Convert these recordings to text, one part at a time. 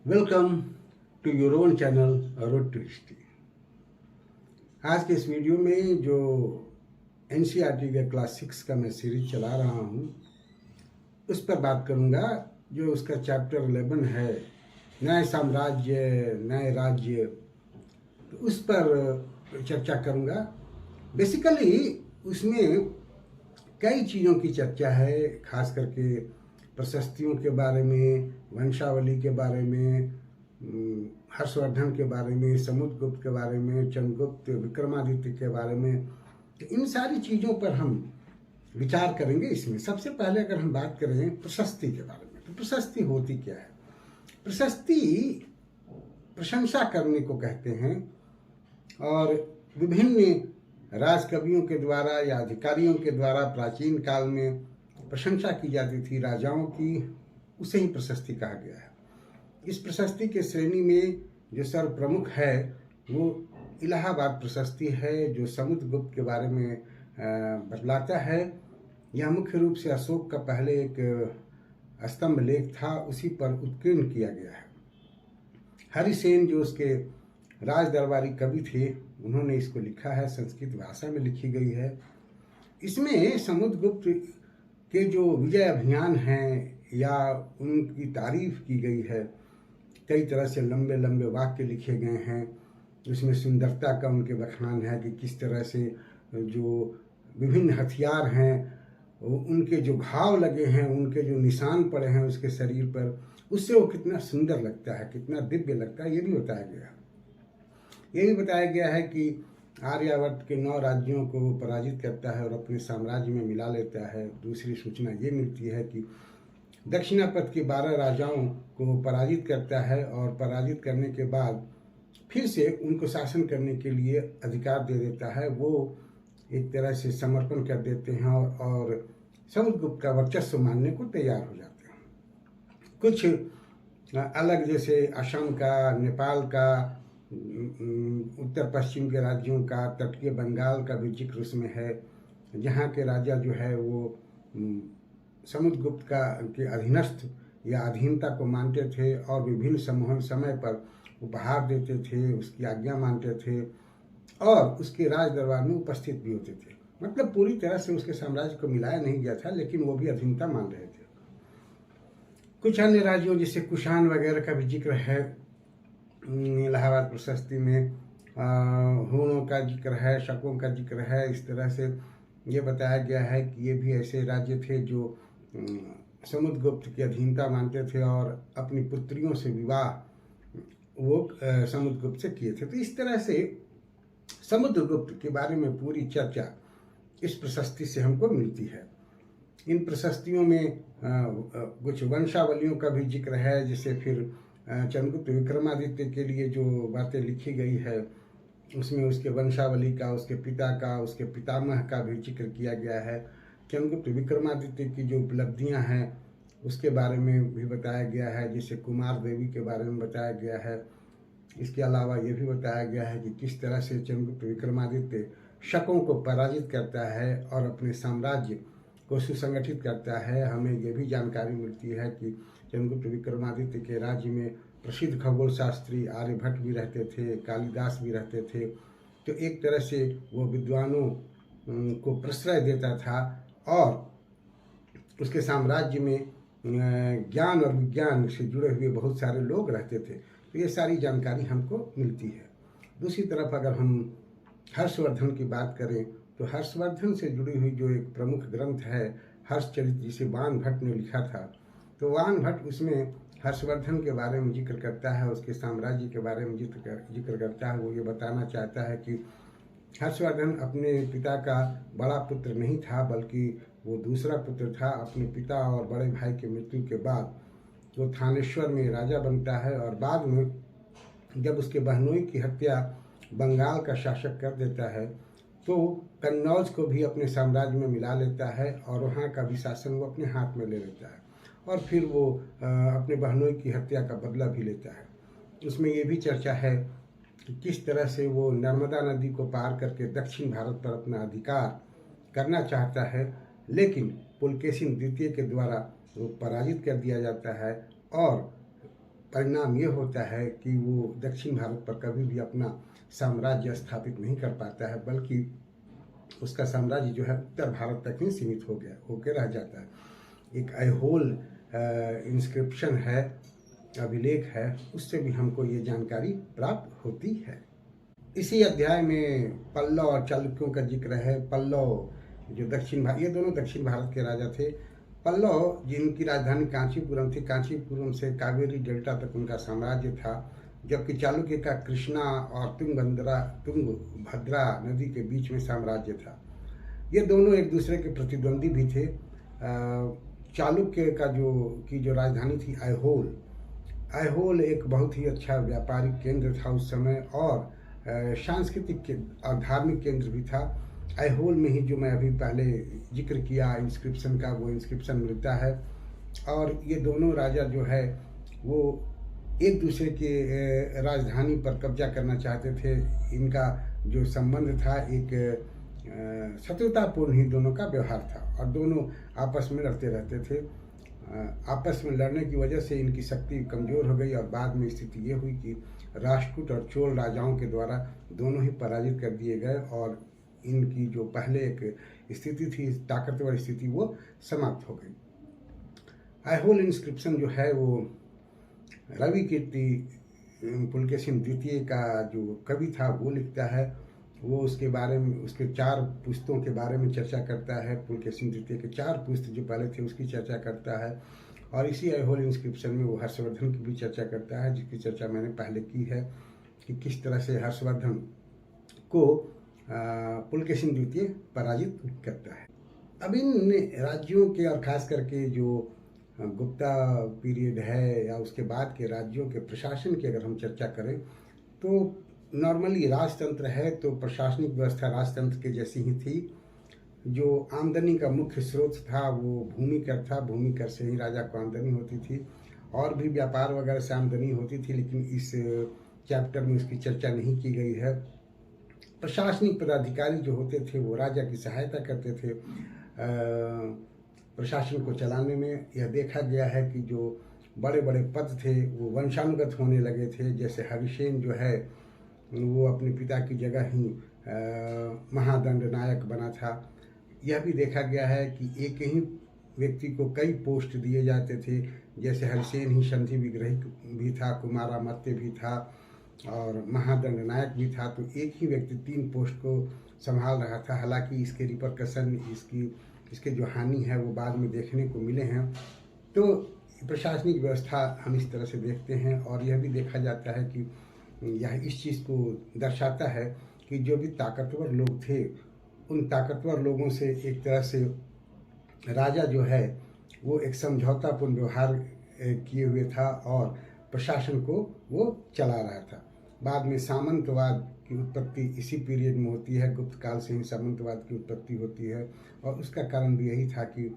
Welcome to your own channel road to history. आज के इस वीडियो में जो एनसीईआरटी के क्लास 6 का मैं सीरीज चला रहा हूँ उस पर बात करूँगा। जो उसका चैप्टर 11 है, नए साम्राज्य नए राज्य, तो उस पर चर्चा करूँगा। बेसिकली उसमें कई चीज़ों की चर्चा है, खास करके प्रशस्तियों के बारे में, वंशावली के बारे में, हर्षवर्धन के बारे में, समुद्रगुप्त के बारे में, चंद्रगुप्त, विक्रमादित्य के बारे में। तो इन सारी चीज़ों पर हम विचार करेंगे। इसमें सबसे पहले अगर हम बात करें प्रशस्ति के बारे में, तो प्रशस्ति होती क्या है? प्रशस्ति प्रशंसा करने को कहते हैं और विभिन्न राजकवियों के द्वारा या अधिकारियों के द्वारा प्राचीन काल में प्रशंसा की जाती थी राजाओं की, उसे ही प्रशस्ति कहा गया है। इस प्रशस्ति के श्रेणी में जो सर्वप्रमुख है वो इलाहाबाद प्रशस्ति है, जो समुद्रगुप्त के बारे में बतलाता है। यह मुख्य रूप से अशोक का पहले एक स्तंभ लेख था, उसी पर उत्कीर्ण किया गया है। हरिसेन जो उसके राज दरबारी कवि थे, उन्होंने इसको लिखा है, संस्कृत भाषा में लिखी गई है। इसमें समुद्रगुप्त के जो विजय अभियान हैं या उनकी तारीफ की गई है, कई तरह से लंबे लंबे वाक्य लिखे गए हैं। उसमें सुंदरता का उनके बखान है कि किस तरह से जो विभिन्न हथियार हैं, उनके जो घाव लगे हैं, उनके जो निशान पड़े हैं उसके शरीर पर, उससे वो कितना सुंदर लगता है, कितना दिव्य लगता है, ये भी बताया गया है। ये भी बताया गया है कि आर्यावर्त के 9 राज्यों को पराजित करता है और अपने साम्राज्य में मिला लेता है। दूसरी सूचना ये मिलती है कि दक्षिणापथ के 12 राजाओं को पराजित करता है और पराजित करने के बाद फिर से उनको शासन करने के लिए अधिकार दे देता है। वो एक तरह से समर्पण कर देते हैं और समुद्रगुप्त का वर्चस्व मानने को तैयार हो जाते हैं। कुछ अलग, जैसे असम का, नेपाल का, उत्तर पश्चिम के राज्यों का, तटीय बंगाल का भी जिक्र उसमें है, जहाँ के राजा जो है वो समुद्रगुप्त का के अधीनस्थ या अधीनता को मानते थे और विभिन्न समय पर उपहार देते थे, उसकी आज्ञा मानते थे और उसके राज दरबार में उपस्थित भी होते थे। मतलब पूरी तरह से उसके साम्राज्य को मिलाया नहीं गया था, लेकिन वो भी अधीनता मान रहे थे। कुछ अन्य राज्यों जैसे कुषाण वगैरह का भी जिक्र है इलाहाबाद प्रशस्ति में। हूणों का जिक्र है, शकों का जिक्र है। इस तरह से ये बताया गया है कि ये भी ऐसे राज्य थे जो समुद्रगुप्त की अधीनता मानते थे और अपनी पुत्रियों से विवाह वो समुद्रगुप्त से किए थे। तो इस तरह से समुद्रगुप्त के बारे में पूरी चर्चा इस प्रशस्ति से हमको मिलती है। इन प्रशस्तियों में कुछ वंशावलियों का भी जिक्र है, जैसे फिर चंद्रगुप्त विक्रमादित्य के लिए जो बातें लिखी गई है उसमें उसके वंशावली का, उसके पिता का, उसके पितामह का भी जिक्र किया गया है। चंद्रगुप्त विक्रमादित्य की जो उपलब्धियां हैं उसके बारे में भी बताया गया है, जैसे कुमार देवी के बारे में बताया गया है। इसके अलावा ये भी बताया गया है कि किस तरह से चंद्रगुप्त विक्रमादित्य शकों को पराजित करता है और अपने साम्राज्य को सुसंगठित करता है। हमें ये भी जानकारी मिलती है कि चंद्रगुप्त विक्रमादित्य के राज्य में प्रसिद्ध खगोल शास्त्री आर्यभट्ट भी रहते थे, कालिदास भी रहते थे। तो एक तरह से वो विद्वानों को प्रश्रय देता था और उसके साम्राज्य में ज्ञान और विज्ञान से जुड़े हुए बहुत सारे लोग रहते थे। तो ये सारी जानकारी हमको मिलती है। दूसरी तरफ अगर हम हर्षवर्धन की बात करें तो हर्षवर्धन से जुड़ी हुई जो एक प्रमुख ग्रंथ है हर्षचरित, जिसे वान भट्ट ने लिखा था, तो वान भट्ट उसमें हर्षवर्धन के बारे में जिक्र करता है, उसके साम्राज्य के बारे में जिक्र करता है। वो ये बताना चाहता है कि हर्षवर्धन अपने पिता का बड़ा पुत्र नहीं था, बल्कि वो दूसरा पुत्र था। अपने पिता और बड़े भाई की मृत्यु के बाद वो थानेश्वर में राजा बनता है और बाद में जब उसके बहनोई की हत्या बंगाल का शासक कर देता है तो कन्नौज को भी अपने साम्राज्य में मिला लेता है और वहाँ का भी शासन वो अपने हाथ में ले लेता है और फिर वो अपने बहनोई की हत्या का बदला भी लेता है। उसमें ये भी चर्चा है कि किस तरह से वो नर्मदा नदी को पार करके दक्षिण भारत पर अपना अधिकार करना चाहता है, लेकिन पुलकेशिन द्वितीय के द्वारा वो पराजित कर दिया जाता है और परिणाम ये होता है कि वो दक्षिण भारत पर कभी भी अपना साम्राज्य स्थापित नहीं कर पाता है, बल्कि उसका साम्राज्य जो है उत्तर भारत तक ही सीमित होकर रह जाता है। एक ऐहोल इंस्क्रिप्शन है, अभिलेख है, उससे भी हमको ये जानकारी प्राप्त होती है। इसी अध्याय में पल्लव और चालुक्यों का जिक्र है। पल्लव जो ये दोनों दक्षिण भारत के राजा थे। पल्लव जिनकी राजधानी कांचीपुरम थी, कांचीपुरम से कावेरी डेल्टा तक उनका साम्राज्य था, जबकि चालुक्य का कृष्णा और तुंगभद्रा नदी के बीच में साम्राज्य था। ये दोनों एक दूसरे के प्रतिद्वंदी भी थे। चालुक्य का जो राजधानी थी ऐहोल, ऐहोल एक बहुत ही अच्छा व्यापारिक केंद्र था उस समय, और सांस्कृतिक और धार्मिक केंद्र भी था। ऐहोल में ही जो मैं अभी पहले जिक्र किया इंस्क्रिप्शन का, वो इंस्क्रिप्शन मिलता है। और ये दोनों राजा जो है वो एक दूसरे के राजधानी पर कब्जा करना चाहते थे। इनका जो संबंध था एक शत्रुतापूर्ण ही दोनों का व्यवहार था, और दोनों आपस में लड़ते रहते थे। आपस में लड़ने की वजह से इनकी शक्ति कमज़ोर हो गई, और बाद में स्थिति ये हुई कि राष्ट्रकूट और चोल राजाओं के द्वारा दोनों ही पराजित कर दिए गए, और इनकी जो पहले एक स्थिति थी, ताकतवर स्थिति, वो समाप्त हो गई। ऐहोल इंस्क्रिप्शन जो है वो रवि कीर्ति पुलकेशिन द्वितीय का जो कवि था वो लिखता है। वो उसके बारे में, उसके 4 पुस्तों के बारे में चर्चा करता है। पुलकेशिन द्वितीय के 4 पुस्त जो पहले थे उसकी चर्चा करता है, और इसी ऐहोल इंस्क्रिप्शन में वो हर्षवर्धन की भी चर्चा करता है, जिसकी चर्चा मैंने पहले की है कि किस तरह से हर्षवर्धन को पुलकेशिन द्वितीय पराजित करता है। अब इन राज्यों के, और खास करके जो गुप्ता पीरियड है या उसके बाद के राज्यों के प्रशासन की अगर हम चर्चा करें, तो नॉर्मली राजतंत्र है तो प्रशासनिक व्यवस्था राजतंत्र के जैसी ही थी। जो आमदनी का मुख्य स्रोत था वो भूमि कर था, भूमि कर से ही राजा को आमदनी होती थी, और भी व्यापार वगैरह से आमदनी होती थी, लेकिन इस चैप्टर में उसकी चर्चा नहीं की गई है। प्रशासनिक पदाधिकारी जो होते थे वो राजा की सहायता करते थे प्रशासन को चलाने में। यह देखा गया है कि जो बड़े बड़े पद थे वो वंशानुगत होने लगे थे। जैसे हरिसेन जो है वो अपने पिता की जगह ही महादंड नायक बना था। यह भी देखा गया है कि एक ही व्यक्ति को कई पोस्ट दिए जाते थे। जैसे हरिसेन ही संधि विग्रही भी था, कुमारामर्त्य भी था, और महादंड नायक भी था। तो एक ही व्यक्ति 3 पोस्ट को संभाल रहा था। हालांकि इसके रिपरकशन, इसके जो हानि है वो बाद में देखने को मिले हैं। तो प्रशासनिक व्यवस्था हम इस तरह से देखते हैं, और यह भी देखा जाता है कि यह इस चीज़ को दर्शाता है कि जो भी ताकतवर लोग थे, उन ताकतवर लोगों से एक तरह से राजा जो है वो एक समझौतापूर्ण व्यवहार किए हुए था, और प्रशासन को वो चला रहा था। बाद में सामंतवाद की उत्पत्ति इसी पीरियड में होती है। गुप्त काल से ही सामंतवाद की उत्पत्ति होती है, और उसका कारण भी यही था कि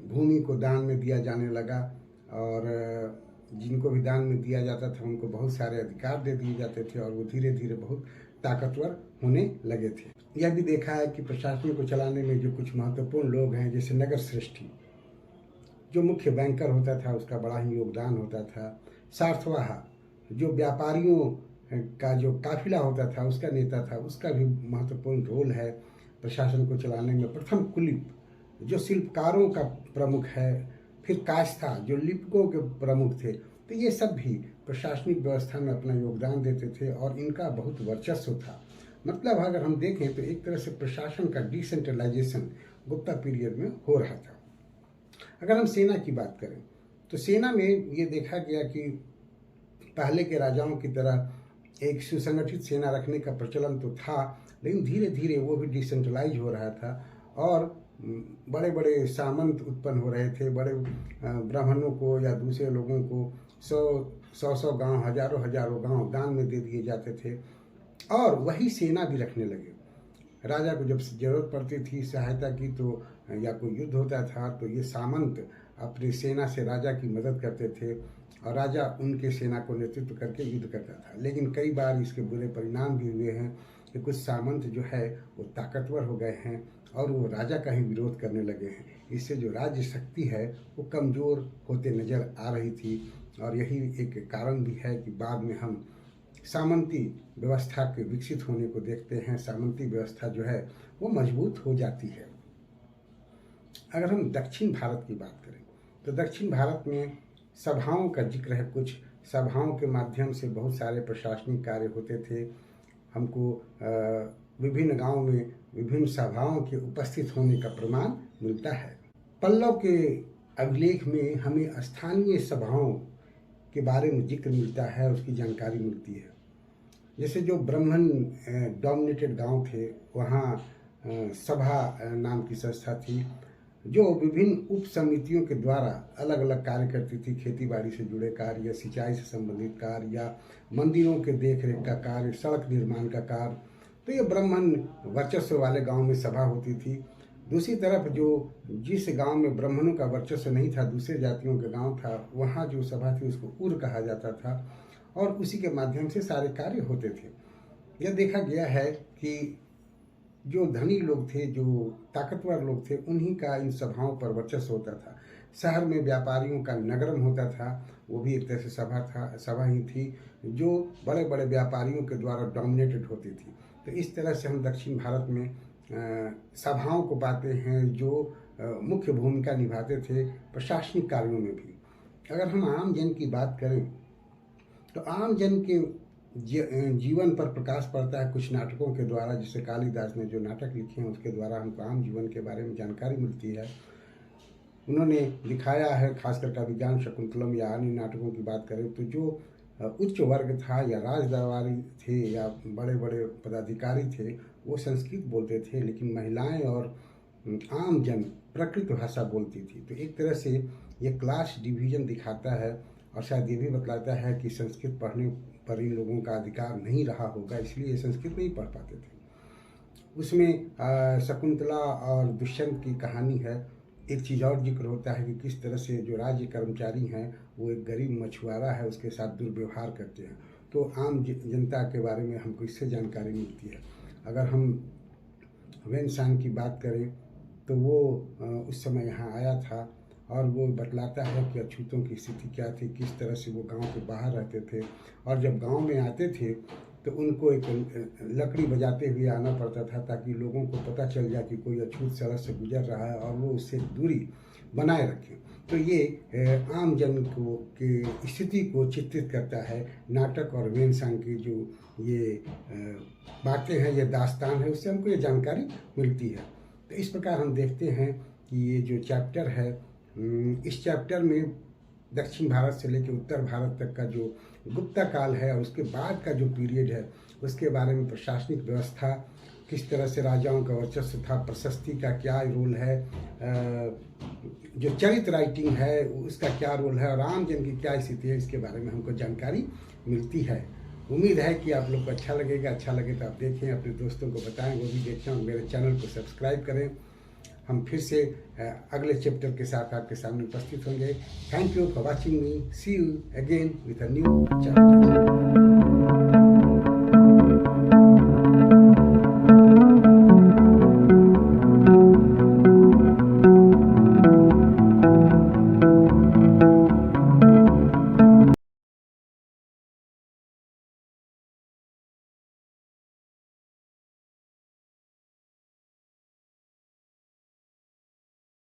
भूमि को दान में दिया जाने लगा, और जिनको भी दान में दिया जाता था उनको बहुत सारे अधिकार दे दिए जाते थे, और वो धीरे धीरे बहुत ताकतवर होने लगे थे। यह भी देखा है कि प्रशासन को चलाने में जो कुछ महत्वपूर्ण लोग हैं, जैसे नगर श्रेष्ठी जो मुख्य बैंकर होता था, उसका बड़ा ही योगदान होता था। सार्थवाहा जो व्यापारियों का जो काफिला होता था, उसका नेता था, उसका भी महत्वपूर्ण रोल है प्रशासन को चलाने में। प्रथम कुलीप जो शिल्पकारों का प्रमुख है, फिर कास्था जो लिपिकों के प्रमुख थे। तो ये सब भी प्रशासनिक व्यवस्था में अपना योगदान देते थे, और इनका बहुत वर्चस्व था। मतलब अगर हम देखें तो एक तरह से प्रशासन का डिसेंट्रलाइजेशन गुप्ता पीरियड में हो रहा था। अगर हम सेना की बात करें तो सेना में ये देखा गया कि पहले के राजाओं की तरह एक सुसंगठित सेना रखने का प्रचलन तो था, लेकिन धीरे धीरे वो भी डिसेंट्रलाइज हो रहा था, और बड़े बड़े सामंत उत्पन्न हो रहे थे। बड़े ब्राह्मणों को या दूसरे लोगों को 100 गांव, हजारों गांव दान में दे दिए जाते थे, और वही सेना भी रखने लगे। राजा को जब जरूरत पड़ती थी सहायता की, तो या कोई युद्ध होता था, तो ये सामंत अपनी सेना से राजा की मदद करते थे, और राजा उनके सेना को नेतृत्व करके युद्ध करता था। लेकिन कई बार इसके बुरे परिणाम भी हुए हैं कि कुछ सामंत जो है वो ताकतवर हो गए हैं, और वो राजा का ही विरोध करने लगे हैं। इससे जो राज्य शक्ति है वो कमज़ोर होते नज़र आ रही थी। और यही एक कारण भी है कि बाद में हम सामंती व्यवस्था के विकसित होने को देखते हैं। सामंती व्यवस्था जो है वो मजबूत हो जाती है। अगर हम दक्षिण भारत की बात करें तो दक्षिण भारत में सभाओं का जिक्र है। कुछ सभाओं के माध्यम से बहुत सारे प्रशासनिक कार्य होते थे। हमको विभिन्न गांवों में विभिन्न सभाओं के उपस्थित होने का प्रमाण मिलता है। पल्लव के अभिलेख में हमें स्थानीय सभाओं के बारे में जिक्र मिलता है, उसकी जानकारी मिलती है। जैसे जो ब्राह्मण डोमिनेटेड गांव थे, वहाँ सभा नाम की संस्था थी जो विभिन्न उप समितियों के द्वारा अलग अलग कार्य करती थी। खेती बाड़ी से जुड़े कार्य या सिंचाई से संबंधित कार्य या मंदिरों के देखरेख का कार्य, सड़क निर्माण का कार्य। तो ये ब्राह्मण वर्चस्व वाले गांव में सभा होती थी। दूसरी तरफ जो जिस गांव में ब्राह्मणों का वर्चस्व नहीं था, दूसरे जातियों का गांव था, वहाँ जो सभा थी उसको उर कहा जाता था और उसी के माध्यम से सारे कार्य होते थे। यह देखा गया है कि जो धनी लोग थे, जो ताकतवर लोग थे, उन्हीं का इन सभाओं पर वर्चस्व होता था। शहर में व्यापारियों का नगरम होता था, वो भी एक तरह से सभा ही थी जो बड़े बड़े व्यापारियों के द्वारा डोमिनेटेड होती थी। तो इस तरह से हम दक्षिण भारत में सभाओं को पाते हैं जो मुख्य भूमिका निभाते थे प्रशासनिक कार्यों में भी। अगर हम आम जन की बात करें तो आम जन के जीवन पर प्रकाश पड़ता है कुछ नाटकों के द्वारा। जैसे कालिदास ने जो नाटक लिखे हैं उसके द्वारा हमको आम जीवन के बारे में जानकारी मिलती है। उन्होंने दिखाया है, खासकर का विज्ञान शकुंतलम या अन्य नाटकों की बात करें तो जो उच्च वर्ग था या राज दरबारी थे या बड़े बड़े पदाधिकारी थे वो संस्कृत बोलते थे, लेकिन महिलाएं और आम जन प्राकृत भाषा बोलती थी। तो एक तरह से ये क्लास डिवीजन दिखाता है और शायद ये भी बतलाता है कि संस्कृत पढ़ने पर इन लोगों का अधिकार नहीं रहा होगा, इसलिए ये संस्कृत नहीं पढ़ पाते थे। उसमें शकुंतला और दुष्यंत की कहानी है। एक चीज़ और जिक्र होता है कि किस तरह से जो राज्य कर्मचारी हैं वो एक गरीब मछुआरा है उसके साथ दुर्व्यवहार करते हैं। तो आम जनता के बारे में हमको इससे जानकारी मिलती है। अगर हम वेनसांग की बात करें तो वो उस समय यहाँ आया था और वो बतलाता है कि अछूतों की स्थिति क्या थी, किस तरह से वो गांव के बाहर रहते थे और जब गांव में आते थे तो उनको एक लकड़ी बजाते हुए आना पड़ता था ताकि लोगों को पता चल जाए कि कोई अछूत सड़क से गुजर रहा है और वो उससे दूरी बनाए रखें। तो ये आम जन को की स्थिति को चित्रित करता है नाटक। और वेनसांग की जो ये बातें हैं, ये दास्तान है, उससे हमको ये जानकारी मिलती है। तो इस प्रकार हम देखते हैं कि ये जो चैप्टर है, इस चैप्टर में दक्षिण भारत से लेकर उत्तर भारत तक का जो गुप्ता काल है और उसके बाद का जो पीरियड है उसके बारे में प्रशासनिक व्यवस्था, किस तरह से राजाओं का वर्चस्व था, प्रशस्ति का क्या रोल है, जो चरित्र राइटिंग है उसका क्या रोल है और आम जन की क्या स्थिति है, इसके बारे में हमको जानकारी मिलती है। उम्मीद है कि आप लोग को अच्छा लगेगा। अच्छा लगे तो आप देखें, अपने दोस्तों को बताएं, वो भी देखें और मेरे चैनल को सब्सक्राइब करें। हम फिर से अगले चैप्टर के साथ आपके सामने उपस्थित होंगे। Thank you for watching me. See you again with a new chapter.